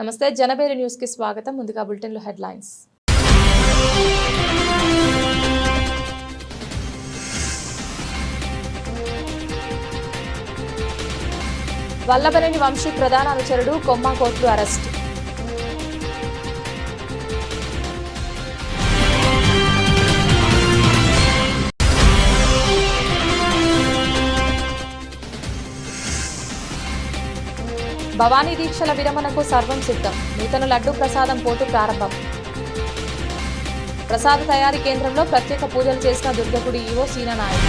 నమస్తే జనబేరి న్యూస్ కి స్వాగతం. ముందుగా బులెటిన్ లో హెడ్లైన్స్. వల్లభనేని వంశీ ప్రధాన అనుచరుడు కొమ్మ కోట్లు అరెస్ట్. భవానీ దీక్షల విరమణకు సర్వం సిద్ధం. నూతన లడ్డు ప్రసాదం పోటు ప్రారంభం. ప్రసాద తయారీ కేంద్రంలో ప్రత్యేక పూజలు చేసిన దుర్గగుడి ఈవో సీనా నాయక్.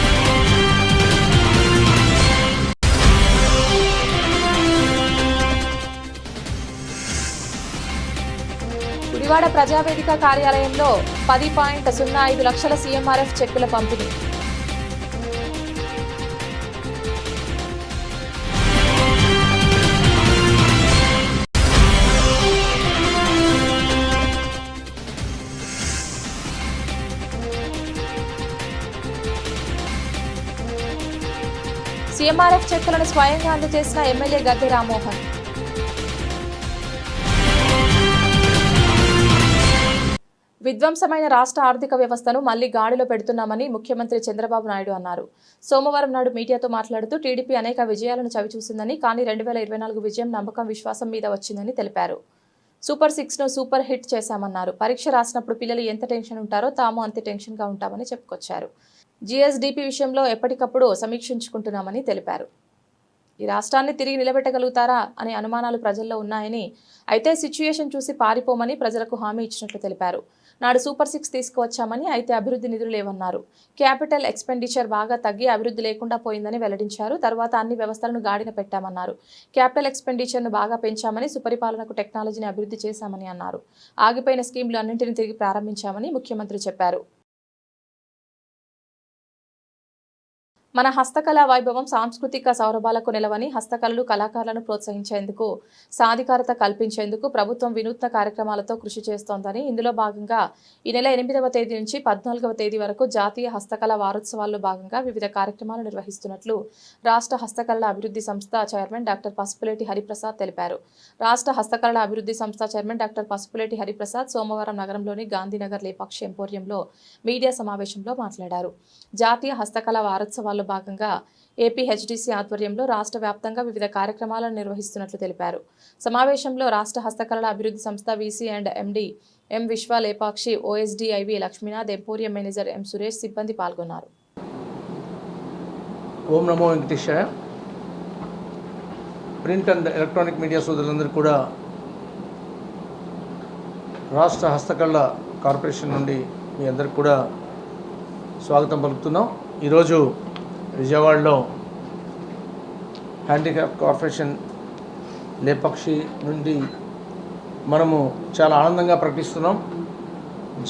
గుడివాడ ప్రజావేదిక కార్యాలయంలో 10.05 లక్షల సీఎంఆర్ఎఫ్ చెక్కుల పంపిణీ. సీఎంఆర్ఎఫ్ చెక్కులను స్వయంగా అందజేసిన ఎమ్మెల్యే గద్దె రామ్మోహన్. విధ్వంసమైన రాష్ట్ర ఆర్థిక వ్యవస్థను మళ్లీ గాడిలో పెడుతున్నామని ముఖ్యమంత్రి చంద్రబాబు నాయుడు అన్నారు. సోమవారం నాడు మీడియాతో మాట్లాడుతూ టీడీపీ అనేక విజయాలను చవిచూసిందని, కానీ 2024 విజయం నమ్మకం విశ్వాసం మీద వచ్చిందని తెలిపారు. సూపర్ 6ను సూపర్ హిట్ చేశామన్నారు. పరీక్ష రాసినప్పుడు పిల్లలు ఎంత టెన్షన్ ఉంటారో తాము అంతే టెన్షన్గా ఉంటామని చెప్పుకొచ్చారు. జీఎస్డీపీ విషయంలో ఎప్పటికప్పుడు సమీక్షించుకుంటున్నామని తెలిపారు. ఈ రాష్ట్రాన్ని తిరిగి నిలబెట్టగలుగుతారా అనే అనుమానాలు ప్రజల్లో ఉన్నాయని, అయితే సిచ్యుయేషన్ చూసి పారిపోమని ప్రజలకు హామీ ఇచ్చినట్లు తెలిపారు. నాడు సూపర్ 6 తీసుకువచ్చామని, అయితే అభివృద్ధి నిధులు లేవన్నారు. క్యాపిటల్ ఎక్స్పెండిచర్ బాగా తగ్గి అభివృద్ధి లేకుండా పోయిందని వెల్లడించారు. తర్వాత అన్ని వ్యవస్థలను గాడిన పెట్టామన్నారు. క్యాపిటల్ ఎక్స్పెండిచర్ను బాగా పెంచామని, సుపరిపాలనకు టెక్నాలజీని అభివృద్ధి చేశామని అన్నారు. ఆగిపోయిన స్కీమ్లు అన్నింటినీ తిరిగి ప్రారంభించామని ముఖ్యమంత్రి చెప్పారు. మన హస్తకళా వైభవం సాంస్కృతిక సౌరభాలకు నిలవని, హస్తకళలు కళాకారులను ప్రోత్సహించేందుకు, సాధికారత కల్పించేందుకు ప్రభుత్వం వినూత్న కార్యక్రమాలతో కృషి చేస్తోందని, ఇందులో భాగంగా ఈ నెల 8వ తేదీ నుంచి 14వ తేదీ వరకు జాతీయ హస్తకళా వారోత్సవాల్లో భాగంగా వివిధ కార్యక్రమాలు నిర్వహిస్తున్నట్లు రాష్ట్ర హస్తకళల అభివృద్ధి సంస్థ చైర్మన్ డాక్టర్ పసుపులేటి హరిప్రసాద్ తెలిపారు. రాష్ట్ర హస్తకళల అభివృద్ధి సంస్థ చైర్మన్ డాక్టర్ పసుపులేటి హరిప్రసాద్ సోమవారం నగరంలోని గాంధీనగర్ లేపాక్షి ఎంపోరియంలో మీడియా సమావేశంలో మాట్లాడారు. జాతీయ హస్తకళా వారోత్సవాల్లో భాగంగా ఏపీహెచ్డిసి ఆధ్వర్యంలో రాష్ట్ర వ్యాప్తంగా వివిధ కార్యక్రమాలను నిర్వహిస్తున్నట్లు తెలిపారు. సమావేశంలో రాష్ట్ర హస్తకళల అభివృద్ధి సంస్థ వీసీ అండ్ ఎండి ఎం విశ్వ, Lepakshi OSD IV Lakshminath, emporium manager ఎం సురేష్ సిబ్బంది పాల్గొన్నారు. ఓం నమో వెంకటేశాయ. ప్రింట్ అండ్ ఎలక్ట్రానిక్ మీడియా సోదరులందరూ కూడా రాష్ట్ర హస్తకళల కార్పొరేషన్ నుండి మీ అందరికి కూడా స్వాగతం పలుకుతున్నాం. ఈరోజు విజయవాడలో హ్యాండిక్రాఫ్ట్ కార్పొరేషన్ లేపాక్షి నుండి మనము చాలా ఆనందంగా ప్రకటిస్తున్నాం.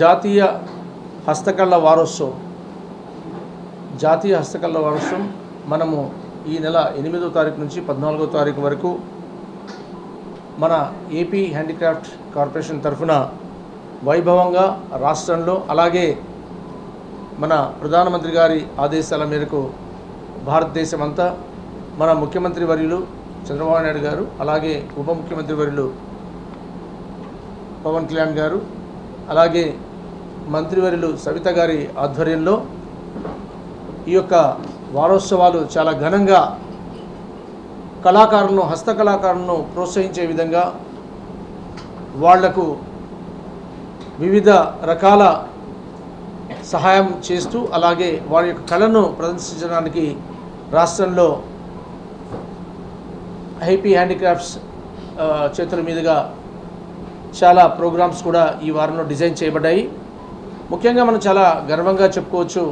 జాతీయ హస్తకళల వారోత్సవం మనము ఈ నెల 8వ తారీఖు నుంచి 14వ తారీఖు వరకు మన ఏపీ హ్యాండిక్రాఫ్ట్ కార్పొరేషన్ తరఫున వైభవంగా రాష్ట్రంలో, అలాగే మన ప్రధానమంత్రి గారి ఆదేశాల మేరకు భారతదేశం అంతా, మన ముఖ్యమంత్రి వర్యులు చంద్రబాబు నాయుడు గారు, అలాగే ఉప ముఖ్యమంత్రి వర్యులు పవన్ కళ్యాణ్ గారు, అలాగే మంత్రివర్యులు సవిత గారి ఆధ్వర్యంలో ఈ యొక్క వారోత్సవాలు చాలా ఘనంగా కళాకారులను, హస్తకళాకారులను ప్రోత్సహించే విధంగా వాళ్లకు వివిధ రకాల సహాయం చేస్తూ, అలాగే వారి యొక్క కళను ప్రదర్శించడానికి రాష్ట్రంలో ఏపీ హ్యాండిక్రాఫ్ట్స్ చేతుల మీదుగా చాలా ప్రోగ్రామ్స్ కూడా ఈ వారంలో డిజైన్ చేయబడ్డాయి. ముఖ్యంగా మనం చాలా గర్వంగా చెప్పుకోవచ్చు,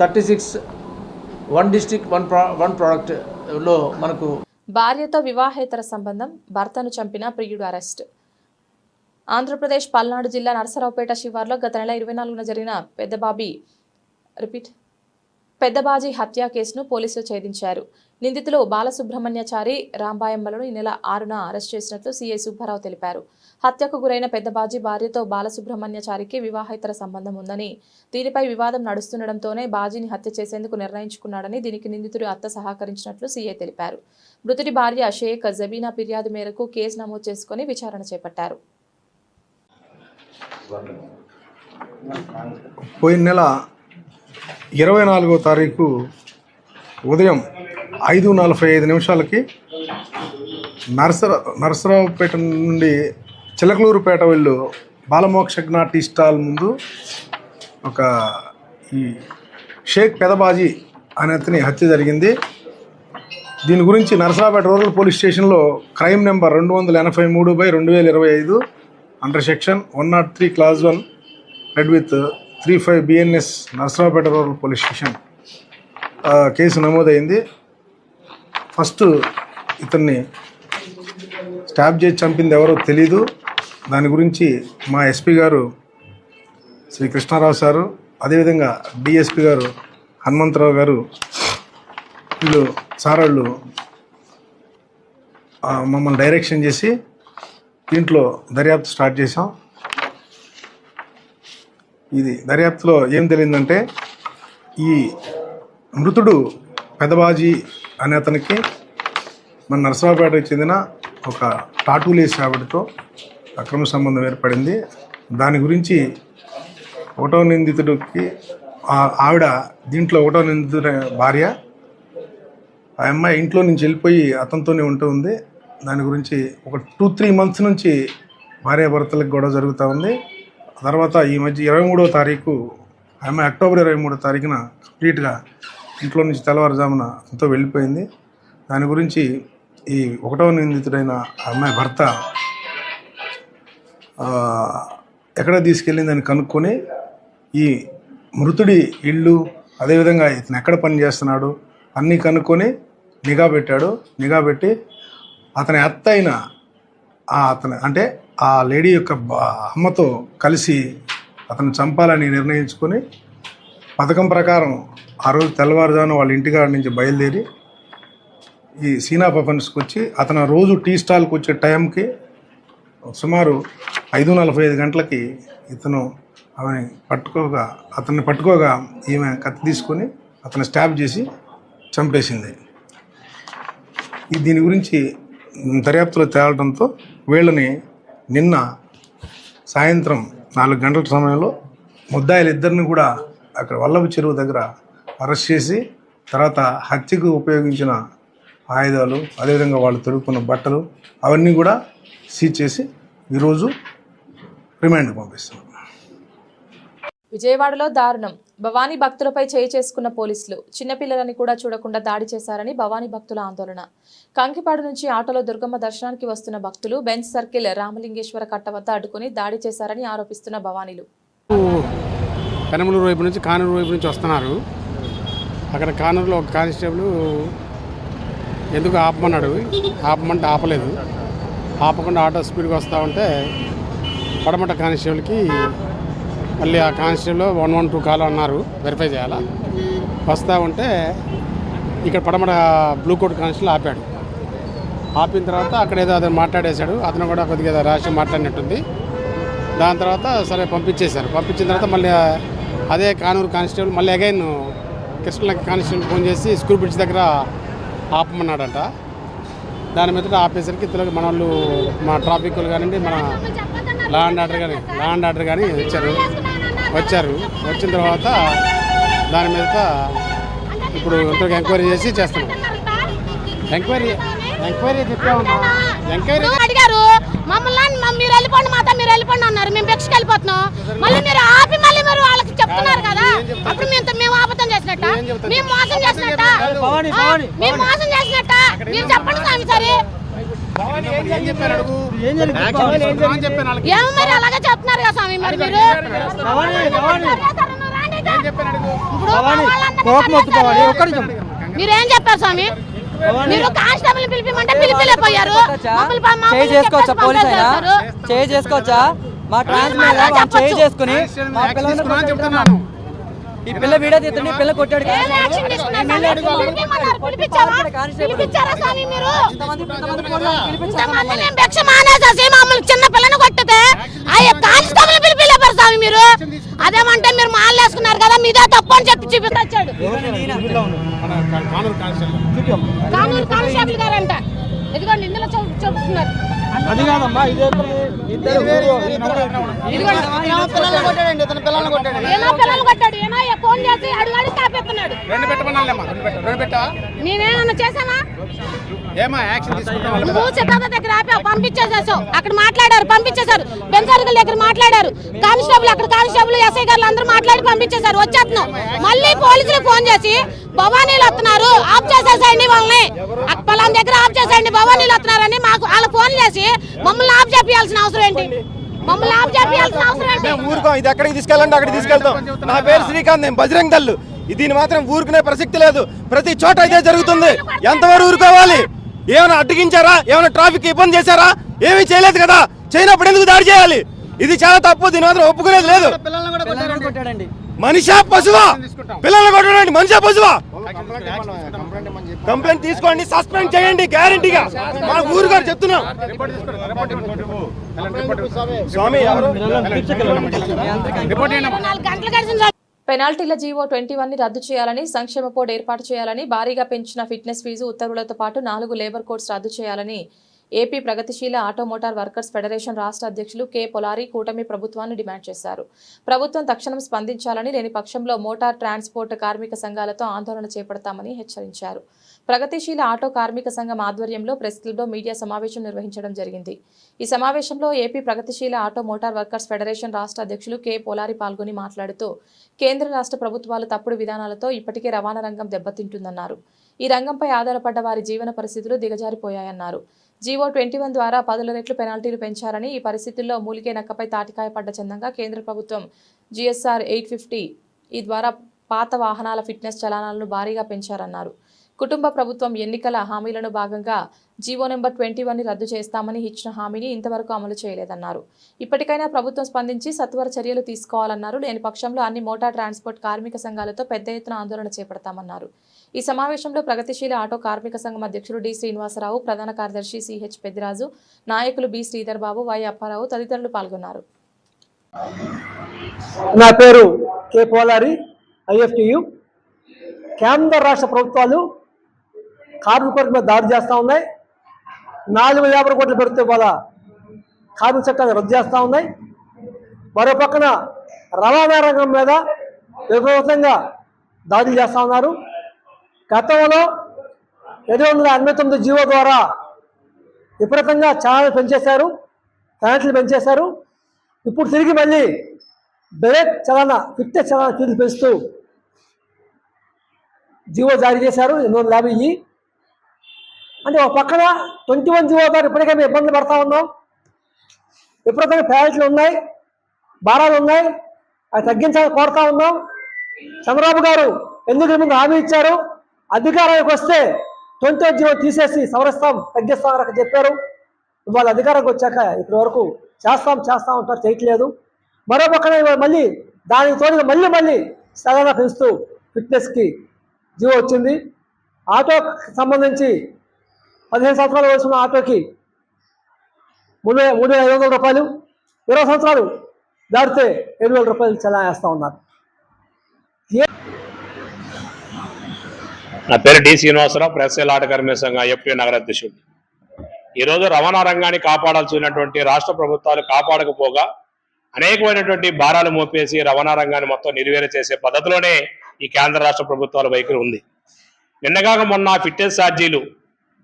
36 1 డిస్ట్రిక్ట్ 1 ప్రోడక్ట్లో మనకు భార్యతో వివాహేతర సంబంధం, భర్తను చంపిన ప్రియుడు అరెస్ట్. ఆంధ్రప్రదేశ్ పల్నాడు జిల్లా నరసరావుపేట శివార్లో గత నెల 24న జరిగిన పెద్దబాజీ హత్య కేసును పోలీసులు ఛేదించారు. నిందితులు బాలసుబ్రహ్మణ్యచారి, రాంబాయమ్మలను ఈ నెల 6న అరెస్ట్ చేసినట్లు సీఐ సుబ్బారావు తెలిపారు. హత్యకు గురైన పెద్దబాజీ భార్యతో బాలసుబ్రహ్మణ్యచారికి వివాహేతర సంబంధం ఉందని, దీనిపై వివాదం నడుస్తుండటంతోనే బాజీని హత్య చేసేందుకు నిర్ణయించుకున్నాడని, దీనికి నిందితుడి అత్త సహకరించినట్లు సీఐ తెలిపారు. మృతుడి భార్య షేక్ జబీనా ఫిర్యాదు మేరకు కేసు నమోదు చేసుకుని విచారణ చేపట్టారు. పోయిన నెల 24వ తారీఖు ఉదయం 5:45 నరసరావుపేట నుండి చిలకలూరుపేట వెళ్ళు బాలమోక్షజ్ఞ టీ స్టాల్ ముందు ఈ షేక్ పెదబాజీ అనే అతని హత్య జరిగింది. దీని గురించి నరసరావుపేట రూరల్ పోలీస్ స్టేషన్లో crime number 283/2025 under section 103 class 1 red with 35 BNS Narasaraopet rural police station case నమోదైంది. ఫస్ట్ ఇతన్ని స్టాబ్ చేసి చంపింది ఎవరో తెలీదు. దాని గురించి మా ఎస్పీ గారు శ్రీ కృష్ణారావు సారు, అదేవిధంగా డిఎస్పీ గారు హనుమంతరావు గారు, వాళ్ళు మమ్మల్ని డైరెక్షన్ చేసి దీంట్లో దర్యాప్తు స్టార్ట్ చేసాం. ఇది దర్యాప్తులో ఏం తెలియదంటే, ఈ మృతుడు పెదబాజీ అనే అతనికి మన నరసరావుపేటకు చెందిన ఒక టాటూలేసి ఆవిడతో అక్రమ సంబంధం ఏర్పడింది. దాని గురించి ఒకటో నిందితుడికి ఆవిడ దీంట్లో ఒకటో నిందితుడి భార్య, ఆ అమ్మాయి ఇంట్లో నుంచి వెళ్ళిపోయి అతనితోనే ఉంటూ ఉంది. దాని గురించి ఒక 2-3 months నుంచి భార్యాభర్తలకు గొడవ జరుగుతూ ఉంది. తర్వాత ఈ మధ్య 23వ తారీఖు ఆమె అక్టోబర్ 23వ తారీఖున కంప్లీట్గా ఇంట్లో నుంచి తెల్లవారుజామున అంతా వెళ్ళిపోయింది. దాని గురించి ఈ ఒకటవ నిందితుడైన అమ్మాయి భర్త ఎక్కడ తీసుకెళ్ళిందని కనుక్కొని ఈ మృతుడి ఇల్లు, అదేవిధంగా ఇతను ఎక్కడ పని చేస్తున్నాడు అన్నీ కనుక్కొని నిఘా పెట్టాడు. నిఘా పెట్టి అతని అత్త అయిన అంటే ఆ లేడీ యొక్క అమ్మతో కలిసి అతను చంపాలని నిర్ణయించుకొని పథకం ప్రకారం ఆ రోజు తెల్లవారుజామున వాళ్ళ ఇంటికాడ నుంచి బయలుదేరి ఈ సీనా పఫన్స్కి వచ్చి అతను రోజు టీ స్టాల్కి వచ్చే టైంకి సుమారు 5:45 గంటలకి ఇతను అతన్ని పట్టుకోగా ఈమె కత్తి తీసుకొని అతను స్టాబ్ చేసి చంపేసింది. దీని గురించి దర్యాప్తులో తేలడంతో వీళ్ళని నిన్న సాయంత్రం 4 గంటల సమయంలో ముద్దాయిలిద్దరిని కూడా అక్కడ వల్లభ చెరువు దగ్గర అరెస్ట్ చేసి, తర్వాత హత్యకు ఉపయోగించిన ఆయుధాలు, అదేవిధంగా వాళ్ళు తొడుక్కున్న బట్టలు అవన్నీ కూడా సీజ్ చేసి ఈరోజు రిమాండ్కి పంపిస్తున్నాం. విజయవాడలో దారుణం. భవానీ భక్తులపై చేయి చేసుకున్న పోలీసులు చిన్నపిల్లలని కూడా చూడకుండా దాడి చేశారని భవానీ భక్తుల ఆందోళన. కంకిపాడు నుంచి ఆటోలో దుర్గమ్మ దర్శనానికి వస్తున్న భక్తులు బెంచ్ సర్కిల్ రామలింగేశ్వర కట్ట వద్ద అడ్డుకుని దాడి చేశారని ఆరోపిస్తున్న భవానీలు. పెనమలూరు వైపు నుంచి కానూరు వైపు నుంచి వస్తున్నారు. అక్కడ కానూరులో ఒక కానిస్టేబుల్ ఎందుకు ఆపమన్నాడు. ఆపమంటే ఆపలేదు. ఆపకుండా ఆటో స్పీడ్గా వస్తూ ఉంటే పడమట కానిస్టేబుల్కి మళ్ళీ ఆ కానిస్టేబుల్ 112 కాల్ అన్నారు, వెరిఫై చేయాలా. వస్తూ ఉంటే ఇక్కడ పడమట బ్లూ కోట్ కానిస్టేబుల్ ఆపాడు. ఆపిన తర్వాత అక్కడ ఏదో అతను మాట్లాడేశాడు. అతను కూడా కొద్దిగా రాసి మాట్లాడినట్టుంది. దాని తర్వాత సరే పంపించేశారు. పంపించిన తర్వాత మళ్ళీ అదే కానూరు కానిస్టేబుల్ మళ్ళీ అగైన్ కృష్ణ కానిస్టేబుల్ ఫోన్ చేసి స్కూల్ బ్రిడ్జ్ దగ్గర ఆపమన్నాడంట. దాని మీద ఆపేసరికి ఇంతలో మన వాళ్ళు, మా ట్రాఫిక్ వాళ్ళు కానివ్వండి, మన లా అండ్ ఆర్డర్ కానీ వచ్చారు. వచ్చిన తర్వాత దాని మీద ఇప్పుడు ఇంతకు ఎంక్వైరీ చేసి చేస్తున్నాం. ఎంక్వైరీ అడిగారు మమ్మల్ని, మీరు వెళ్ళిపోండి మాత, మీరు వెళ్ళిపోండి అన్నారు. మేము భిక్షకి వెళ్ళిపోతున్నాం. మళ్ళీ మీరు ఆపి మళ్ళీ మీరు వాళ్ళకి చెప్తున్నారు కదా, అప్పుడు మేము అబద్ధం చేసినట్ట, మేము మోసం చేసినట్ట, మీరు చెప్పండి స్వామి. సరే ఏమో మరి అలాగే చెప్తున్నారు కదా స్వామి. మరి మీరు మీరేం చెప్పారు స్వామి? మీరు కానిస్టేబుల్ పిలిపిమంటే పిలిపిలేకపోయారు. చేసుకోవచ్చా మా ట్రాన్స్ మీద చేసుకుని ఈ పిల్ల వీడియో తీస్తుంటే పిల్ల కొట్టాడు. ఏం యాక్షన్ తీసుకున్నారు స్వామి? పిలిపిమన్నారు, పిలిపించారా? పిలిపించారా స్వామి మీరు? ఇంతమంది మేము భిక్ష మానేసేసి మమ్మల్ని చిన్న పిల్లని కొట్టితే అయ్యే కానిస్టేబుల్ పిలిపిలేపారు స్వామి మీరు. అదేమంటే మీరు మాలు వేసుకున్నారు కదా మీదే తప్పు అని చెప్పి చూపించాడు కానూరు కానిస్టేబుల్ గారంట. ఇదిగోండి ఇందులో చూపిస్తున్నారు. అది కాదమ్మా, ఏమో పిల్లలు కొట్టాడు, ఏమో ఫోన్ చేసి అడుగు తాపేస్తున్నాడు. నేనేమన్నా చేశానా? నువ్వు సిద్ధార్థ దగ్గర ఆపావు, పంపించేసేసావు. అక్కడ మాట్లాడారు, పంపించేశారు. బెంచార్గుల దగ్గర మాట్లాడారు, కానిస్టేబుల్ అక్కడ కానిస్టేబుల్ ఎస్ఐ గారు అందరూ మాట్లాడి పంపించేశారు. వచ్చేస్తున్నాం. మళ్ళీ పోలీసులు ఫోన్ చేసి భవానీలు వస్తున్నారు, ఆఫ్ చేసేసేయండి వాళ్ళని, పలానా దగ్గర ఆఫ్ చేసేయండి భవానీలు వస్తున్నారని మాకు వాళ్ళ ఫోన్ చేసి మమ్మల్ని ఆఫ్ చేయాల్సిన అవసరం ఏంటి? మమ్మల్ని ఆఫ్ చేయాల్సిన అవసరం ఏంటి? ఊరుకో, ఇది ఎక్కడికి తీసుకెళ్ళండి అక్కడికి తీసుకెళ్తాం. నా పేరు శ్రీకాంత్, నేను బజరంగ్ దళ్. దీన్ని మాత్రం ఊరుకునే ప్రసక్తి లేదు. ప్రతి చోట ఇదే జరుగుతుంది. ఎంతవరకు ఊరుకోవాలి? ఏమైనా అడ్డగించారా? ఏమైనా ట్రాఫిక్ ఇబ్బంది చేశారా? ఏమీ చేయలేదు కదా. చేయనప్పుడు ఎందుకు దాడి చేయాలి? ఇది చాలా తప్పు. దీని మాత్రం ఒప్పుకునేది లేదు. మనిషా పశువా? పిల్లల్ని కొట్టండి, మనిషా పశువా? కంప్లైంట్ తీసుకోండి, సస్పెండ్ చేయండి గ్యారంటీగా. మా ఊరు గారు చెప్తున్నాం. స్వామి పెనాల్టీల జీవో 21 ని రద్దు చేయాలని, సంక్షేమ బోర్డు ఏర్పాటు చేయాలని, భారీగా పెంచిన ఫిట్నెస్ ఫీజు ఉత్తర్వులతో పాటు 4 లేబర్ కోడ్స్ రద్దు చేయాలని ఏపీ ప్రగతిశీల ఆటో మోటార్ వర్కర్స్ ఫెడరేషన్ రాష్ట్ర అధ్యక్షులు కె పొలారి కూటమి ప్రభుత్వాన్ని డిమాండ్ చేశారు. ప్రభుత్వం తక్షణం స్పందించాలని, లేని పక్షంలో మోటార్ ట్రాన్స్పోర్ట్ కార్మిక సంఘాలతో ఆందోళన చేపడతామని హెచ్చరించారు. ప్రగతిశీల ఆటో కార్మిక సంఘం ఆధ్వర్యంలో ప్రెస్ క్లబ్లో మీడియా సమావేశం నిర్వహించడం జరిగింది. ఈ సమావేశంలో ఏపీ ప్రగతిశీల ఆటో మోటార్ వర్కర్స్ ఫెడరేషన్ రాష్ట్ర అధ్యక్షులు కె పొలారి పాల్గొని మాట్లాడుతూ కేంద్ర రాష్ట్ర ప్రభుత్వాల తప్పుడు విధానాలతో ఇప్పటికే రవాణా రంగం దెబ్బతింటుందన్నారు. ఈ రంగంపై ఆధారపడ్డ వారి జీవన పరిస్థితులు దిగజారిపోయాయన్నారు. జీవో 21 ద్వారా 10 రెట్లు పెనాల్టీలు పెంచారని, ఈ పరిస్థితుల్లో మూలిగే నక్కపై తాటికాయ పడ్డ చందంగా కేంద్ర ప్రభుత్వం GSR 850 ఈ ద్వారా పాత వాహనాల ఫిట్నెస్ చలానాలను భారీగా పెంచారన్నారు. కుటుంబ ప్రభుత్వం ఎన్నికల హామీలను భాగంగా జీవో నెంబర్ 21 ని రద్దు చేస్తామని ఇచ్చిన హామీని ఇంతవరకు అమలు చేయలేదన్నారు. ఇప్పటికైనా ప్రభుత్వం స్పందించి సత్వర చర్యలు తీసుకోవాలన్నారు. లేని పక్షంలో అన్ని మోటార్ ట్రాన్స్పోర్ట్ కార్మిక సంఘాలతో పెద్ద ఎత్తున ఆందోళన చేపడతామన్నారు. ఈ సమావేశంలో ప్రగతిశీల ఆటో కార్మిక సంఘం అధ్యక్షుడు డి శ్రీనివాసరావు, ప్రధాన కార్యదర్శి CH పెద్దిరాజు, నాయకులు బి శ్రీధర్ బాబు, వై అప్పారావు తదితరులు పాల్గొన్నారు. నా పేరు కె పోలారి, IFTU. కేంద్ర రాష్ట్ర ప్రభుత్వాలు కార్మికుల మీద దాడి చేస్తూ ఉన్నాయి. 450 కోట్లు పెడితే వాళ్ళ కార్మిక చట్టాన్ని రద్దు చేస్తూ ఉన్నాయి. మరో పక్కన రవాణా రంగం మీద విపరీతంగా దాడులు చేస్తూ ఉన్నారు. గతంలో 789 జీవో ద్వారా విపరీతంగా చలానాలు పెంచేశారు, పెనాల్టీలు పెంచేశారు. ఇప్పుడు తిరిగి మళ్ళీ బ్రేక్ చలానా, ఫిట్నెస్ చలానా ఫీజులు పెంచుతూ జీవో జారీ చేశారు 850. అంటే ఒక పక్కన 21 జీవో ద్వారా ఇప్పటికే మేము ఇబ్బందులు పడతా ఉన్నాం. విపరీతంగా పెనాల్టీలు ఉన్నాయి, భారాలు ఉన్నాయి, అవి తగ్గించాలని కోరుతా ఉన్నాం. చంద్రబాబు గారు ఎందుకు ముందు హామీ ఇచ్చారు, అధికారానికి వస్తే 21 జీవో తీసేసి సవరిస్తాం, తగ్గిస్తామని చెప్పారు. వాళ్ళు అధికారానికి వచ్చాక ఇప్పటి వరకు చేస్తాం అంటారు, చేయట్లేదు. మరో పక్కన మళ్ళీ దానికి తోడుగా మళ్ళీ సగన పెంచుతూ ఫిట్నెస్కి జీవో వచ్చింది. ఆటోకి సంబంధించి 15 సంవత్సరాల వయసు ఉన్న ఆటోకి 3,500 రూపాయలు, 20 సంవత్సరాలు దాటితే 7,000 రూపాయలు చలా వేస్తూ ఉన్నారు. నా పేరు డి శ్రీనివాసరావు, ప్రగతిశీల ఆటో కార్మిక సంఘం IFTU నగర అధ్యక్షుడు. ఈరోజు రవాణా రంగాన్ని కాపాడాల్సినటువంటి రాష్ట్ర ప్రభుత్వాలు కాపాడకపోగా అనేకమైనటువంటి భారాలు మోపేసి రవాణా రంగాన్ని మొత్తం నిర్వీర్యం చేసే పద్ధతిలోనే ఈ కేంద్ర రాష్ట్ర ప్రభుత్వాల వైఖరి ఉంది. నిన్నగాక మొన్న ఫిట్నెస్ ఛార్జీలు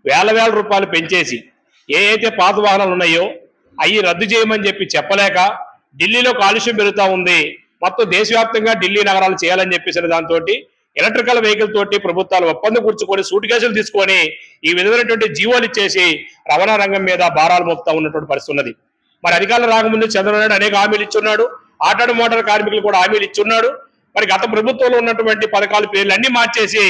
వేల రూపాయలు పెంచేసి ఏ అయితే పాత వాహనాలు ఉన్నాయో అవి రద్దు చేయమని చెప్పలేక ఢిల్లీలో కాలుష్యం పెరుగుతూ ఉంది. మొత్తం దేశవ్యాప్తంగా ఢిల్లీ నగరాలు చేయాలని చెప్పేసిన దాంతో ఎలక్ట్రికల్ వెహికల్ తోటి ప్రభుత్వాలు ఒప్పందం కూర్చుకొని సూట్ కేసులు తీసుకొని ఈ విధమైనటువంటి జీవోలు ఇచ్చేసి రవాణా రంగం మీద భారాలు మోపుతా ఉన్నటువంటి పరిస్థితి ఉన్నది. మరి అధికారులు రాకముందు చంద్రబాబు నాయుడు అనేక హామీలు ఇచ్చున్నాడు, ఆటో మోటార్ కార్మికులు కూడా హామీలు ఇచ్చున్నాడు. మరి గత ప్రభుత్వంలో ఉన్నటువంటి పథకాల పేర్లు అన్ని మార్చేసి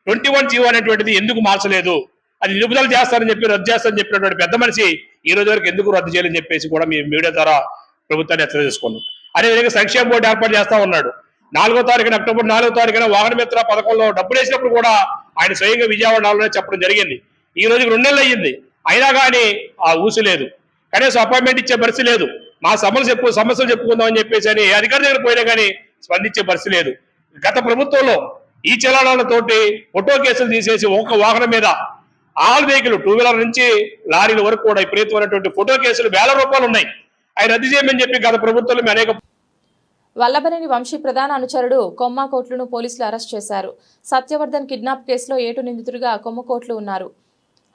21 జీవో అనేటువంటిది ఎందుకు మార్చలేదు, అది నిలుపుదల చేస్తారని చెప్పి రద్దు చేస్తారని చెప్పినటువంటి పెద్ద మనిషి ఈ రోజు వరకు ఎందుకు రద్దు చేయాలని చెప్పేసి కూడా మీ మీడియా ద్వారా ప్రభుత్వాన్ని హెచ్చరిక చేసుకున్నాం. అదేవిధంగా సంక్షేమ బోర్డు ఏర్పాటు చేస్తా ఉన్నాడు. అక్టోబర్ 4వ తారీఖున వాహన మిత్ర పథకంలో డబ్బులు వేసినప్పుడు కూడా ఆయన స్వయంగా విజయవాడలోనే చెప్పడం జరిగింది. ఈ రోజుకి 2 నెలలు అయ్యింది, అయినా కానీ ఆ ఊసు లేదు, కనీసం అపాయింట్మెంట్ ఇచ్చే పరిస్థితి లేదు. మా సమస్యలు చెప్పుకుందామని చెప్పేసి అని అధికారి దగ్గర పోయినా కానీ స్పందించే పరిస్థితి లేదు. గత ప్రభుత్వంలో ఈ చలానాలతోటి ఫోటో కేసులు తీసేసి ఒక వాహనం మీద ఆల్ వెహికల్ 2 వీలర్ నుంచి లారీల వరకు కూడా విపరీతమైనటువంటి ఫోటో కేసులు వేల రూపాయలు ఉన్నాయి. ఆయన రద్దు చేయమని చెప్పి గత ప్రభుత్వంలో మేము అనేక వల్లభనేని వంశీ ప్రధాన అనుచరుడు కొమ్మాకోట్లును పోలీసులు అరెస్ట్ చేశారు. సత్యవర్ధన్ కిడ్నాప్ కేసులో 7 నిందితుడిగా కొమ్మకోట్లు ఉన్నారు.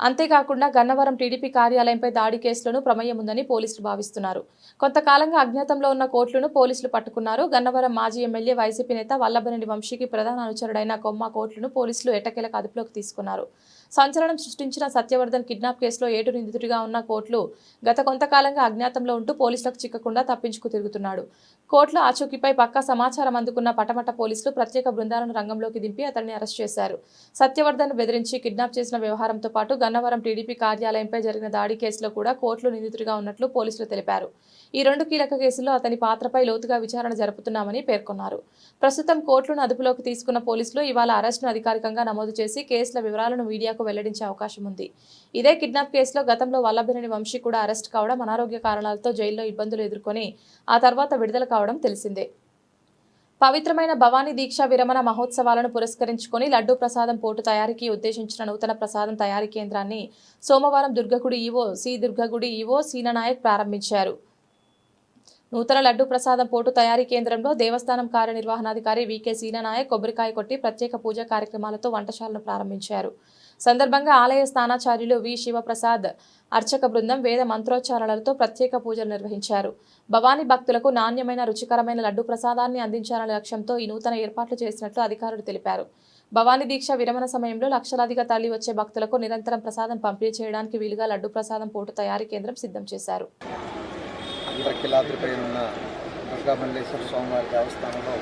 అంతేకాకుండా గన్నవరం టీడీపీ కార్యాలయంపై దాడి కేసులను ప్రమేయం ఉందని పోలీసులు భావిస్తున్నారు. కొంతకాలంగా అజ్ఞాతంలో ఉన్న కోట్లను పోలీసులు పట్టుకున్నారు. గన్నవరం మాజీ ఎమ్మెల్యే వైసీపీ నేత వల్లభనేని వంశీకి ప్రధాన అనుచరుడైన కొమ్మ కోట్లను పోలీసులు ఎట్టకేలకు అదుపులోకి తీసుకున్నారు. సంచలనం సృష్టించిన సత్యవర్ధన్ కిడ్నాప్ కేసులో 7 నిందితుడిగా ఉన్న కోట్లు గత కొంతకాలంగా అజ్ఞాతంలో ఉంటూ పోలీసులకు చిక్కకుండా తప్పించుకు తిరుగుతున్నాడు. కోట్ల ఆచూకీపై పక్కా సమాచారం అందుకున్న పటమట పోలీసులు ప్రత్యేక బృందాలను రంగంలోకి దింపి అతన్ని అరెస్ట్ చేశారు. సత్యవర్ధన్ బెదిరించి కిడ్నాప్ చేసిన వ్యవహారంతో పాటు గన్నవరం టీడీపీ కార్యాలయంపై జరిగిన దాడి కేసులో కూడా కోట్లు నిందితుడిగా ఉన్నట్లు పోలీసులు తెలిపారు. ఈ 2 కీలక కేసుల్లో అతని పాత్రపై లోతుగా విచారణ జరుపుతున్నామని పేర్కొన్నారు. ప్రస్తుతం కోట్లను అదుపులోకి తీసుకున్న పోలీసులు ఇవాళ అరెస్టును అధికారికంగా నమోదు చేసి కేసుల వివరాలను మీడియాకు వెల్లడించే అవకాశం ఉంది. ఇదే కిడ్నాప్ కేసులో గతంలో వల్లభనేని వంశీ కూడా అరెస్ట్ కావడం, అనారోగ్య కారణాలతో జైల్లో ఇబ్బందులు ఎదుర్కొని ఆ తర్వాత విడుదల కావడం తెలిసిందే. పవిత్రమైన భవానీ దీక్ష విరమణ మహోత్సవాలను పురస్కరించుకొని లడ్డూ ప్రసాదం పోటు తయారీకి ఉద్దేశించిన నూతన ప్రసాదం తయారీ కేంద్రాన్ని సోమవారం దుర్గగుడి ఈవో సీనానాయక్ ప్రారంభించారు. నూతన లడ్డూ ప్రసాదం పోటు తయారీ కేంద్రంలో దేవస్థానం కార్యనిర్వహణాధికారి వికే సీనానాయక్ కొబ్బరికాయ కొట్టి ప్రత్యేక పూజా కార్యక్రమాలతో వంటశాలను ప్రారంభించారు. సందర్భంగా ఆలయ స్థానాచార్యులు వి శివప్రసాద్ అర్చక బృందం వేద మంత్రోచ్చారణలతో ప్రత్యేక పూజలు నిర్వహించారు. భవానీ భక్తులకు నాణ్యమైన రుచికరమైన లడ్డూ ప్రసాదాన్ని అందించాలనే లక్ష్యంతో ఈ నూతన ఏర్పాట్లు చేసినట్లు అధికారులు తెలిపారు. భవానీ దీక్ష విరమణ సమయంలో లక్షలాదిగా తరలి వచ్చే భక్తులకు నిరంతరం ప్రసాదం పంపిణీ చేయడానికి వీలుగా లడ్డూ ప్రసాదం పోటు తయారీ కేంద్రం సిద్ధం చేశారు. ఇంద్రకిలాద్రిపై ఉన్న దుర్గామల్లేశ్వర స్వామివారి దేవస్థానంలో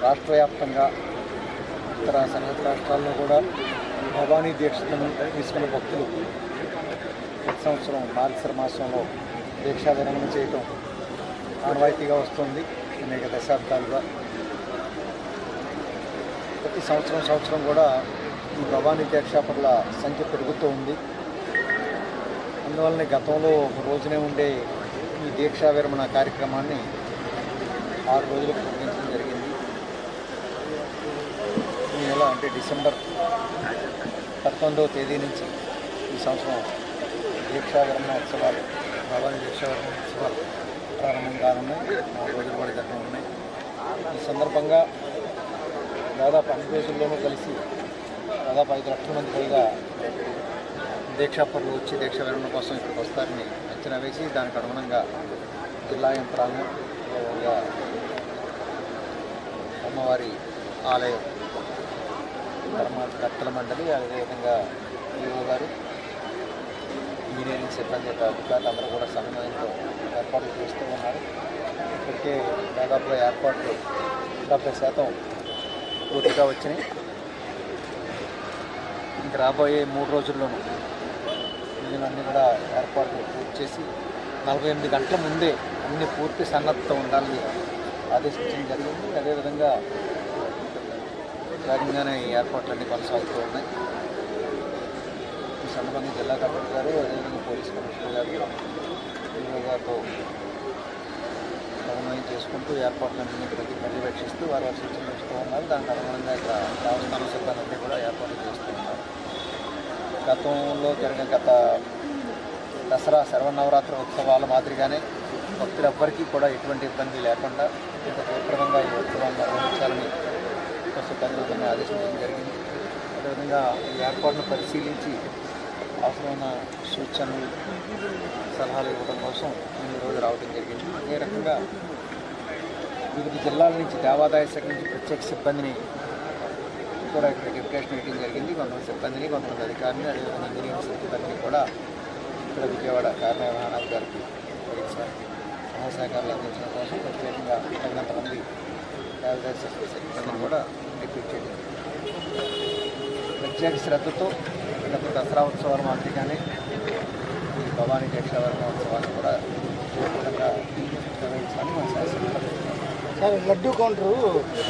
రాష్ట్ర వ్యాప్తంగా ఇతర సన్నత రాష్ట్రాల్లో కూడా భవానీ దీక్షను తీసుకున్న భక్తులు ప్రతి సంవత్సరం మార్గశిర మాసంలో దీక్షా విరమణ చేయటం ఆనవాయితీగా వస్తుంది. అనేక దశాబ్దాలుగా ప్రతి సంవత్సరం కూడా ఈ భవానీ దీక్షాపరుల సంఖ్య పెరుగుతూ ఉంది. అందువల్లనే గతంలో ఒక రోజునే ఉండే ఈ దీక్షా విరమణ కార్యక్రమాన్ని 6 రోజులకు పొడిగించడం జరిగింది. ఈ నెల అంటే డిసెంబర్ 19వ తేదీ నుంచి ఈ సంవత్సరం దీక్షా విరమణ ఉత్సవాలు, భవానీ దీక్షా విరమణ ఉత్సవాలు ప్రారంభం కానున్నాయి. 4 రోజులు కూడా జరగడం ఉన్నాయి. ఈ సందర్భంగా దాదాపు అన్ని రోజుల్లోనూ కలిసి దాదాపు 5 లక్షల మంది పైగా దీక్షాపరులు వచ్చి దీక్ష విరమణ కోసం ఇక్కడికి వస్తారని అంచనా వేసి దానికి అనుగుణంగా జిల్లా యంత్రాంగం, అమ్మవారి ఆలయం కర్తల మండలి, అదేవిధంగా ఈవో గారు, ఇంజనీరింగ్ సిబ్బంది యొక్క అధికారులు అందరూ కూడా సమన్వయంతో ఏర్పాట్లు చేస్తూ ఉన్నారు. ఇప్పటికే దాదాపుగా ఏర్పాట్లు 70% పూర్తిగా వచ్చినాయి. ఇంక రాబోయే 3 రోజుల్లోనూ అన్నీ కూడా ఏర్పాట్లు పూర్తి చేసి 48 గంటల ముందే అన్ని పూర్తి సన్నద్ధత ఉండాలని ఆదేశించడం జరిగింది. అదేవిధంగా వేగంగానే ఈ ఏర్పాట్లన్నీ కొనసాగుతూ ఉన్నాయి. ఈ సందర్భంగా జిల్లా కలెక్టర్ గారు, అదేవిధంగా పోలీస్ కమిషనర్ గారు, ఈవో గారితో సమన్వయం చేసుకుంటూ ఏర్పాట్లన్నీ పర్యవేక్షిస్తూ వారి సూచనలు ఇస్తూ ఉన్నారు. దానికి అనుగుణంగా ఇక్కడ దేవస్థానం సిబ్బంది కూడా ఏర్పాట్లు చేస్తూ ఉన్నారు. గతంలో జరిగిన గత దసరా శరవనవరాత్రి ఉత్సవాల మాదిరిగానే భక్తులెవ్వరికీ కూడా ఎటువంటి ఇబ్బంది లేకుండా ఇంత తీవ్రంగా ఈ ఉత్సవాన్ని నిర్వహించాలని సిబ్బందిని ఆదేశించడం జరిగింది. అదేవిధంగా ఈ ఏర్పాటును పరిశీలించి అవసరమైన సూచనలు, సలహాలు ఇవ్వడం కోసం ఈరోజు రావడం జరిగింది. అదే రకంగా వివిధ జిల్లాల నుంచి దేవాదాయ శాఖ నుంచి ప్రత్యేక సిబ్బందిని కూడా ఇక్కడ డెప్యుటేషన్ వేయడం జరిగింది. కొంతమంది సిబ్బందిని, కొంతమంది అధికారులని, అదేవిధంగా ఇంజనీరింగ్ సిబ్బందిని కూడా ఇక్కడ విజయవాడ కార్యనిర్వహణాధికారికి సహాయ సహకారాలు అందించడం కోసం ప్రత్యేకంగా తగినంత మంది దేవాదాయ శాఖ సిబ్బందిని కూడా డిప్యూట్ చేయడం. ప్రత్యేక శ్రద్ధతో గత దసరా ఉత్సవాల మాదిరిగానే ఈ భవానీ దీక్షా విరమణ ఉత్సవాన్ని కూడా తీవ్రంగా నిర్వహించాలని మా శాసన సార్ లడ్డు కౌంటరు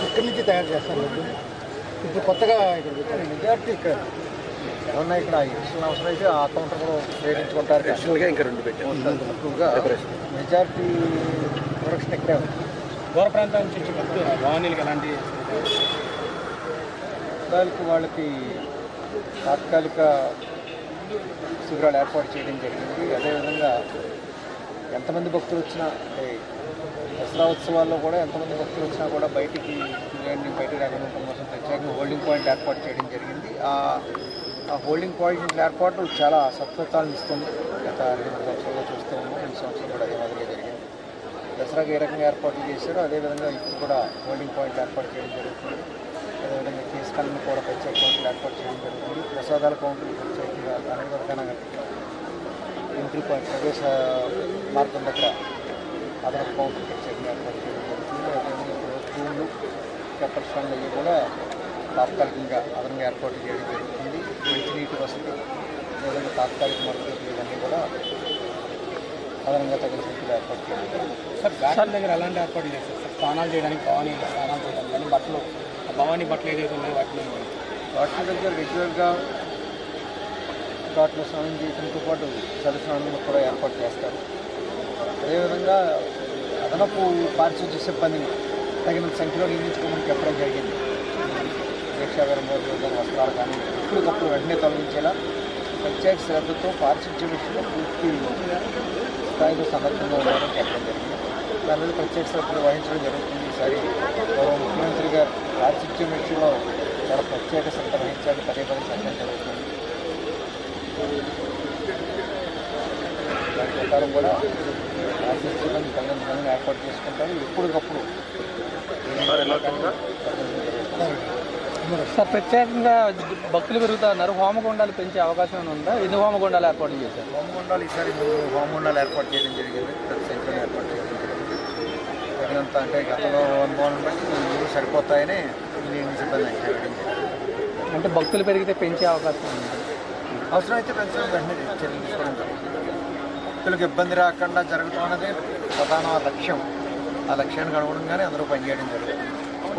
ఇక్కడి నుంచి తయారు చేస్తారు లడ్డు. ఇప్పుడు కొత్తగా ఇక్కడ పెట్టారు. మెజార్టీ ఇక్కడ ఏమన్నా ఇక్కడ ఎక్స్టర్నల్ అవసరం అయితే ఆ కౌంటర్ కూడా ఉపయోగించుకుంటారు. ఎక్స్టర్నల్గా ఇంకా 2 పెట్టారు. ఎక్కువగా మెజార్టీ ప్రొడక్షన్ ఎక్కడే ఉంది. దూర ప్రాంతాల నుంచి భవానీలకు ఎలాంటి వాళ్ళకి తాత్కాలిక శిబిరాలు ఏర్పాటు చేయడం జరిగింది. అదేవిధంగా ఎంతమంది భక్తులు వచ్చినా అంటే దసరా ఉత్సవాల్లో కూడా ఎంతమంది భక్తులు వచ్చినా కూడా బయటికి రాకుండా కోసం ప్రత్యేకంగా హోల్డింగ్ పాయింట్ ఏర్పాటు చేయడం జరిగింది. ఆ హోల్డింగ్ పాయింట్ ఏర్పాటు చాలా సత్ఫలితాలను ఇస్తుంది. గత 2 సంవత్సరాల్లో చూస్తూ ఉన్నాం. ఈ సంవత్సరం కూడా అదే మాదిరిగా జరిగింది. దసరాకి ఏ రకంగా ఏర్పాట్లు చేశారో అదేవిధంగా ఇప్పుడు కూడా హోల్డింగ్ పాయింట్ ఏర్పాటు చేయడం జరుగుతుంది. అదేవిధంగా కేసు కళ్ళను కూడా ప్రత్యేక కౌంటర్లు ఏర్పాటు చేయడం జరుగుతుంది. ప్రసాదాల కౌంటర్లు ప్రత్యేకంగా అన్ని రకాల ఎంట్రీ పాయింట్ ప్రవేశ మార్గం దగ్గర అదనపు కౌంటర్ ప్రత్యేకంగా ఏర్పాటు చేయడం జరుగుతుంది. అదేవిధంగా ఇప్పుడు స్కూళ్ళు పెప్పర్ స్టాండ్లు అవి కూడా తాత్కాలికంగా అదనంగా ఏర్పాటు చేయడం జరుగుతుంది. మంచినీటి వసతి అదేవిధంగా తాత్కాలిక మరుగుదొడ్లు ఇవన్నీ కూడా అదనంగా తగిన స్థితిలో ఏర్పాటు చేయడం జరుగుతుంది. సార్ ఘాటాల దగ్గర ఎలాంటి ఏర్పాట్లు చేస్తారు సార్? స్నానాలు చేయడానికి భవానీ స్నానాలు చేయడానికి కానీ బట్టలు భవానీ బట్టలు ఏదైతే ఉన్నాయో వాటి దగ్గర రెగ్యులర్గా ఘాట్లో స్నానం చేయడంతో పాటు చలి స్నానం కూడా ఏర్పాటు చేస్తారు. అదేవిధంగా అదనపు పారిశుద్ధ్య సిబ్బందిని తగినంత సంఖ్యలో నియమించుకోమని చెప్పడం జరిగింది. దీక్షాగారం వస్త్రాలు కానీ ఇప్పటికప్పుడు వెంటనే తొలగించేలా ప్రత్యేక శ్రద్ధతో పారిశుద్ధ్య విషయంలో పూర్తి స్థాయిలో సమర్థంగా ఉండాలని చెప్పడం జరిగింది. దాని మీద ప్రత్యేక శ్రద్ధ వహించడం జరుగుతుంది. ఈసారి గౌరవ ముఖ్యమంత్రి గారు పారిశుద్ధ్యం విషయంలో చాలా ప్రత్యేక శ్రద్ధ వహించాలని పదే చెప్పడం జరుగుతుంది. దాని ప్రకారం కూడా పారిశుద్ధ్యం తగినంతగా ఏర్పాటు చేసుకుంటారు. ఎప్పటికప్పుడు సార్ ప్రత్యేకంగా భక్తులు పెరుగుతున్నారు. హోమగుండాలు పెంచే అవకాశం ఉందా? ఎన్ని హోమగుండాలు ఏర్పాటు చేశారు? హోమగుండాలు ఈసారి 3 హోమగుండాలు ఏర్పాటు చేయడం జరిగింది. ప్రతి సంఖ్యలో ఏర్పాటు చేయడం జరిగింది. తగినంత అంటే గతంలో అనుభవం బట్టి 3 సరిపోతాయని ఇంజనీరింగ్ సిబ్బంది చేయడం జరిగింది. అంటే భక్తులు పెరిగితే పెంచే అవకాశం ఉంది. అవసరమైతే పెంచడం వెంటనే చర్యలు తీసుకోవడం జరుగుతుంది. భక్తులకు ఇబ్బంది రాకుండా జరగడం అనేది ప్రధాన లక్ష్యం. ఆ లక్ష్యానికి అనుగుణంగానే అందరూ పనిచేయడం జరుగుతుంది.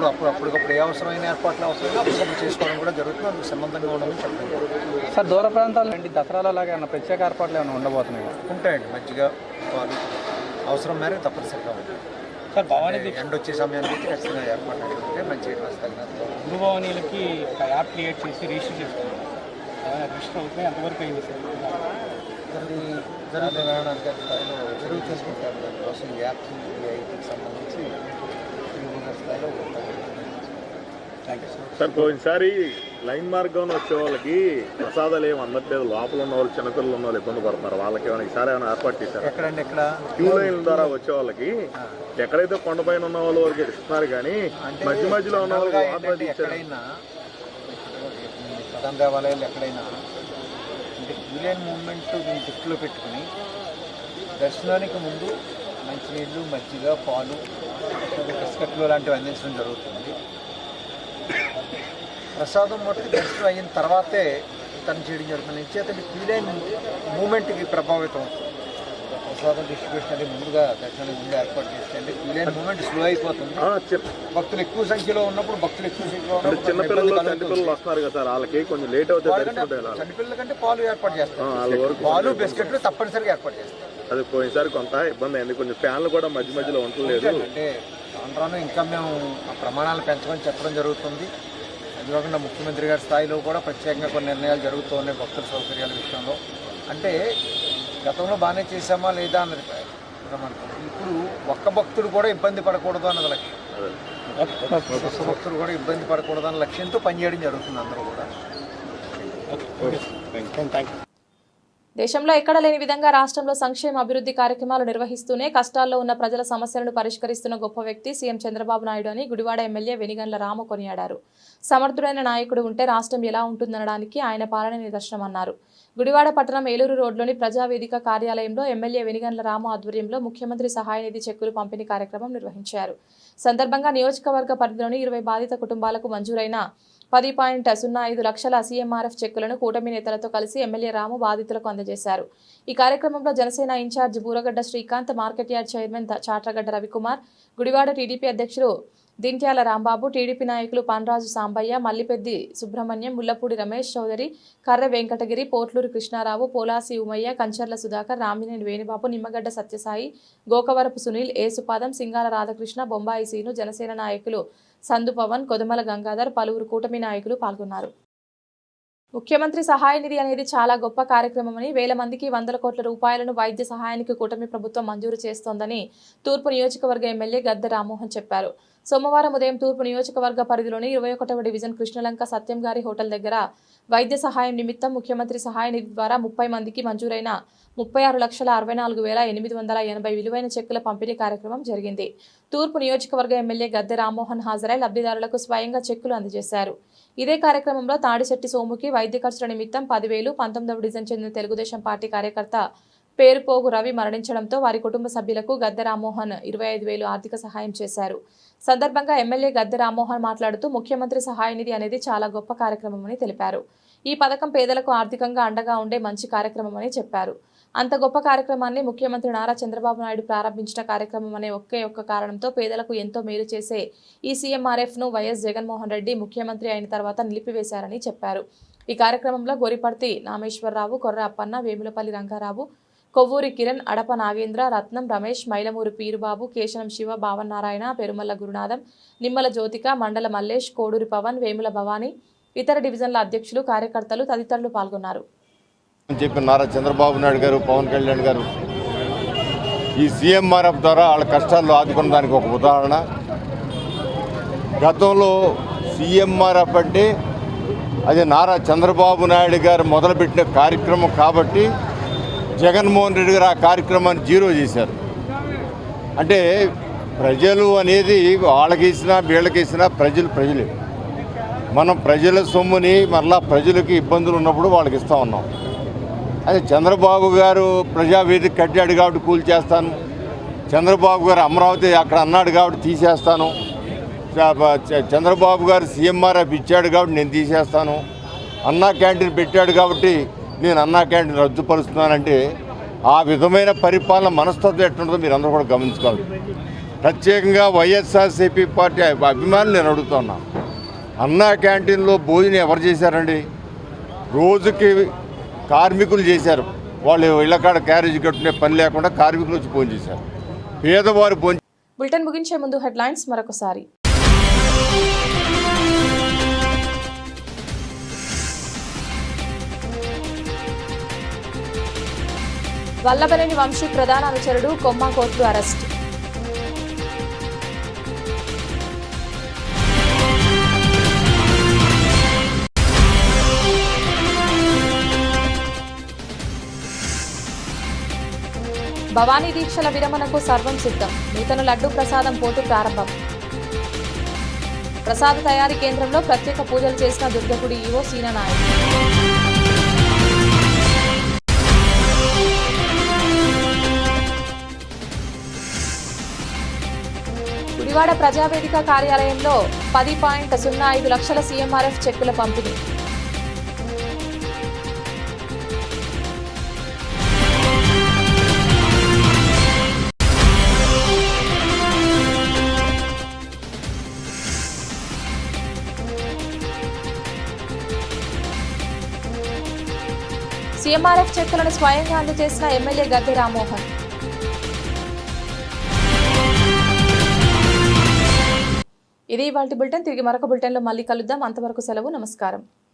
అప్పటికప్పుడు ఏ అవసరమైన ఏర్పాట్లు అవసరమో అప్పటికప్పుడు చేసుకోవడం కూడా జరుగుతుంది. అందుకు సంబంధంగా ఉండమని చెప్పడం జరుగుతుంది. సార్ దూర ప్రాంతాల నుండి దసరాలో లాగా ఏమైనా ప్రత్యేక ఏర్పాట్లు ఏమైనా ఉండబోతున్నాయి? ఉంటాయండి. మజ్జిగ పాలు అవసరం మేరకు తప్పనిసరిగా ఉంటుంది. సార్ భవానీ ఎండ వచ్చే సమయానికి ఖచ్చితంగా ఏర్పాటు అంటే మంచి గురు భవానీలకి ఒక యాప్ క్రియేట్ చేసి రిజిస్టర్ చేసుకున్నాం. రిజిస్టర్ అవుతుంది ఎంతవరకు అయింది సార్? జరుగుతుంది చేసుకుంటారు. దానికోసం యాప్స్ ఐటీకి సంబంధించి స్థాయిలో సార్ పోయినసారి లైన్ మార్గం వచ్చే వాళ్ళకి ప్రసాదాలు ఏమి అందట్లేదు. లోపల ఉన్న వాళ్ళు చిన్నపిల్లలు ఉన్న వాళ్ళు ఇబ్బంది పడుతున్నారు. వాళ్ళకి ఏమైనా ఈసారి ఏమైనా ఏర్పాటు చేశారు? ఎక్కడండి ఎక్కడ క్యూ లైన్ ద్వారా వచ్చే వాళ్ళకి ఎక్కడైతే కొండపైన ఉన్న వాళ్ళ వరకు ఇస్తున్నారు కానీ మధ్య మధ్యలో ఉన్న వాళ్ళకి ఎక్కడైనా ప్రధాన దేవాలయాలు ఎక్కడైనా అంటే క్యూ లైన్ మూవ్మెంట్ మీ దృష్టిలో పెట్టుకుని దర్శనానికి ముందు మంచినీళ్ళు మజ్జిగ పాలు బిస్కెట్లు లాంటివి అందించడం జరుగుతుంది. ప్రసాదం మటుకు దర్శనం అయిన తర్వాతే వితరణ చేయడం జరుగుతుంది. ఇచ్చేతండి క్యూ లైన్ మూమెంట్కి ప్రభావితం అవుతుంది. ప్రసాదం డిస్ట్రిబ్యూషన్ అనేది ముందుగా దర్శనానికి ముందు ఏర్పాటు చేస్తే క్యూ లైన్ మూమెంట్ స్లో అయిపోతుంది. భక్తులు ఎక్కువ సంఖ్యలో ఉన్నప్పుడు చిన్నపిల్లలు వస్తున్నారు కదా సార్, వాళ్ళకి కొంచెం లేట్ అవుతుంది. చిన్నపిల్లల కంటే పాలు ఏర్పాటు చేస్తారు. పాలు బిస్కెట్లు తప్పనిసరిగా ఏర్పాటు చేస్తారు. అది పోయినసారి కొంత ఇబ్బంది అయింది. కొంచెం ఫ్యాన్లు కూడా మధ్య మధ్యలో ఉండలేదు. అంటే ఆంధ్రాలో ఇంకా మేము ఆ ప్రమాణాలు పెంచమని చెప్పడం జరుగుతుంది. అది కాకుండా ముఖ్యమంత్రి గారి స్థాయిలో కూడా ప్రత్యేకంగా కొన్ని నిర్ణయాలు జరుగుతూ ఉన్నాయి భక్తుల సౌకర్యాల విషయంలో. అంటే గతంలో బాగానే చేసామా లేదా అన్నది ఇప్పుడు ఒక్క భక్తుడు కూడా ఇబ్బంది పడకూడదు అన్నది లక్ష్యం. ఒక్క భక్తుడు కూడా ఇబ్బంది పడకూడదు అన్న లక్ష్యంతో పనిచేయడం జరుగుతుంది అందరూ కూడా. దేశంలో ఎక్కడ లేని విధంగా రాష్ట్రంలో సంక్షేమ అభివృద్ధి కార్యక్రమాలు నిర్వహిస్తూనే కష్టాల్లో ఉన్న ప్రజల సమస్యలను పరిష్కరిస్తున్న గొప్ప వ్యక్తి సీఎం చంద్రబాబు నాయుడు అని గుడివాడ ఎమ్మెల్యే వెనిగండ్ల రాము కొనియాడారు. సమర్థుడైన నాయకుడు ఉంటే రాష్ట్రం ఎలా ఉంటుందనడానికి ఆయన పాలన నిదర్శనమన్నారు. గుడివాడ పట్టణం ఏలూరు రోడ్లోని ప్రజావేదిక కార్యాలయంలో ఎమ్మెల్యే వెనిగండ్ల రాము ఆధ్వర్యంలో ముఖ్యమంత్రి సహాయ నిధి చెక్కులు పంపిణీ కార్యక్రమం నిర్వహించారు. సందర్భంగా నియోజకవర్గ పరిధిలోని 20 బాధిత కుటుంబాలకు మంజూరైన 10.05 లక్షల సీఎంఆర్ఎఫ్ చెక్కులను కూటమి నేతలతో కలిసి ఎమ్మెల్యే రాము బాధితులకు అందజేశారు. ఈ కార్యక్రమంలో Janasena incharge Booragadda Srikanth, market yard chairman Chatragadda Ravikumar, Gudivada TDP అధ్యక్షుడు దింట్యాల రాంబాబు, టీడీపీ నాయకులు పాన్రాజు సాంబయ్య, మల్లిపెద్ది సుబ్రహ్మణ్యం, ముల్లపూడి రమేష్ చౌదరి, కర్రె వెంకటగిరి, పోట్లూరు కృష్ణారావు, పోలాసి ఉమయ్య, కంచర్ల సుధాకర్, రామినేని వేణుబాబు, నిమ్మగడ్డ సత్యసాయి, గోకవరపు సునీల్, ఏసుపాదం, సింగాల రాధాకృష్ణ, బొంబాయి సీను, జనసేన నాయకులు సందు పవన్, కొదమల గంగాధర్, పలువురు కూటమి నాయకులు పాల్గొన్నారు. ముఖ్యమంత్రి సహాయ నిధి అనేది చాలా గొప్ప కార్యక్రమమని, వేల మందికి 100 కోట్ల రూపాయలను వైద్య సహాయానికి కూటమి ప్రభుత్వం మంజూరు చేస్తోందని తూర్పు నియోజకవర్గ ఎమ్మెల్యే గద్దె రామ్మోహన్ చెప్పారు. సోమవారం ఉదయం తూర్పు నియోజకవర్గ పరిధిలోని 21వ డివిజన్ కృష్ణలంక సత్యం గారి హోటల్ దగ్గర వైద్య సహాయం నిమిత్తం ముఖ్యమంత్రి సహాయ నిధి ద్వారా 30 మందికి మంజూరైన 36,64,880 విలువైన చెక్కుల పంపిణీ కార్యక్రమం జరిగింది. తూర్పు నియోజకవర్గ ఎమ్మెల్యే గద్దె రామ్మోహన్ హాజరై లబ్ధిదారులకు స్వయంగా చెక్కులు అందజేశారు. ఇదే కార్యక్రమంలో తాడిశెట్టి సోముకి వైద్య ఖర్చుల నిమిత్తం 10,000, 19వ డివిజన్ చెందిన తెలుగుదేశం పార్టీ కార్యకర్త పేరుపోగు రవి మరణించడంతో వారి కుటుంబ సభ్యులకు గద్దె రామ్మోహన్ 25,000 ఆర్థిక సహాయం చేశారు. సందర్భంగా ఎమ్మెల్యే గద్దె రామ్మోహన్ మాట్లాడుతూ ముఖ్యమంత్రి సహాయ నిధి అనేది చాలా గొప్ప కార్యక్రమమని తెలిపారు. ఈ పథకం పేదలకు ఆర్థికంగా అండగా ఉండే మంచి కార్యక్రమమని చెప్పారు. అంత గొప్ప కార్యక్రమాన్ని ముఖ్యమంత్రి నారా చంద్రబాబు నాయుడు ప్రారంభించిన కార్యక్రమం అనే ఒక్క కారణంతో పేదలకు ఎంతో మేలు చేసే ఈ సీఎంఆర్ఎఫ్ను వైఎస్ జగన్మోహన్ రెడ్డి ముఖ్యమంత్రి అయిన తర్వాత నిలిపివేశారని చెప్పారు. ఈ కార్యక్రమంలో గోరిపర్తి నామేశ్వరరావు, కొర్ర అప్పన్న, వేములపల్లి రంగారావు, కొవ్వూరి కిరణ్, అడప నాగేంద్ర, రత్నం రమేష్, మైలమూరు పీరుబాబు, కేశనం శివ, భావనారాయణ, పెరుమల్ల గురునాథం, నిమ్మల జ్యోతిక, మండల మల్లేష్, కోడూరి పవన్, వేముల భవానీ, ఇతర డివిజన్ల అధ్యక్షులు, కార్యకర్తలు తదితరులు పాల్గొన్నారు. చెప్పి నారా చంద్రబాబు నాయుడు గారు, పవన్ కళ్యాణ్ గారు ఈ సీఎంఆర్ఎఫ్ ద్వారా వాళ్ళ కష్టాల్లో ఆదుకున్న దానికి ఒక ఉదాహరణ. గతంలో సీఎంఆర్ఎఫ్ అంటే అది నారా చంద్రబాబు నాయుడు గారు మొదలుపెట్టిన కార్యక్రమం కాబట్టి జగన్మోహన్ రెడ్డి గారు ఆ కార్యక్రమాన్ని జీరో చేశారు. అంటే ప్రజలు అనేది వాళ్ళకేసినా వీళ్ళకేసినా ప్రజలే. మనం ప్రజల సొమ్ముని మరలా ప్రజలకి ఇబ్బందులు ఉన్నప్పుడు వాళ్ళకి ఇస్తూ ఉన్నాం. అదే చంద్రబాబు గారు ప్రజావేదిక కట్టాడు కాబట్టి కూల్చేస్తాను, చంద్రబాబు గారు అమరావతి అక్కడ అన్నాడు కాబట్టి తీసేస్తాను, చంద్రబాబు గారు సీఎంఆర్ఎఫ్ ఇచ్చాడు కాబట్టి నేను తీసేస్తాను, అన్నా క్యాంటీన్ పెట్టాడు కాబట్టి నేను అన్నా క్యాంటీన్ రద్దుపరుస్తున్నానంటే ఆ విధమైన పరిపాలన మనస్తత్వం ఎట్లుంటుందో మీరు అందరూ కూడా గమనించుకోవాలి. ప్రత్యేకంగా వైఎస్ఆర్సీపీ పార్టీ అభిమానులు నేను అడుగుతున్నా, అన్నా క్యాంటీన్లో భోజనం ఎవరు చేశారండి? రోజుకి కార్మికులు చేశారు. వాళ్ళు ఇళ్ళకాడ క్యారేజీ కట్టుకునే పని లేకుండా కార్మికులు వచ్చి ఫోన్ చేశారు. పేదవారు ఫోన్. బులెటిన్ ముగించే ముందు హెడ్లైన్స్ మరొకసారి. వల్లభనేని వంశీ ప్రధాన అనుచరుడు కొమ్మ కోర్టు అరెస్ట్. భవానీ దీక్షల విరమణకు సర్వం సిద్ధం. నూతన లడ్డు ప్రసాదం పోటు ప్రారంభం. ప్రసాద తయారీ కేంద్రంలో ప్రత్యేక పూజలు చేసిన దుర్గగుడి ఈవో సీనానాయక్. గుడివాడ ప్రజావేదిక కార్యాలయంలో 10.05 లక్షల సీఎంఆర్ఎఫ్ చెక్కుల పంపిణీ. సీఎంఆర్ఎఫ్ చెక్కులను స్వయంగా అందజేసిన ఎమ్మెల్యే గద్దె రామ్మోహన్. ఇది ఇవాల్టి బులెటిన్. తిరిగి మరొక బులెటిన్లో మళ్ళీ కలుద్దాం. అంతవరకు సెలవు. నమస్కారం.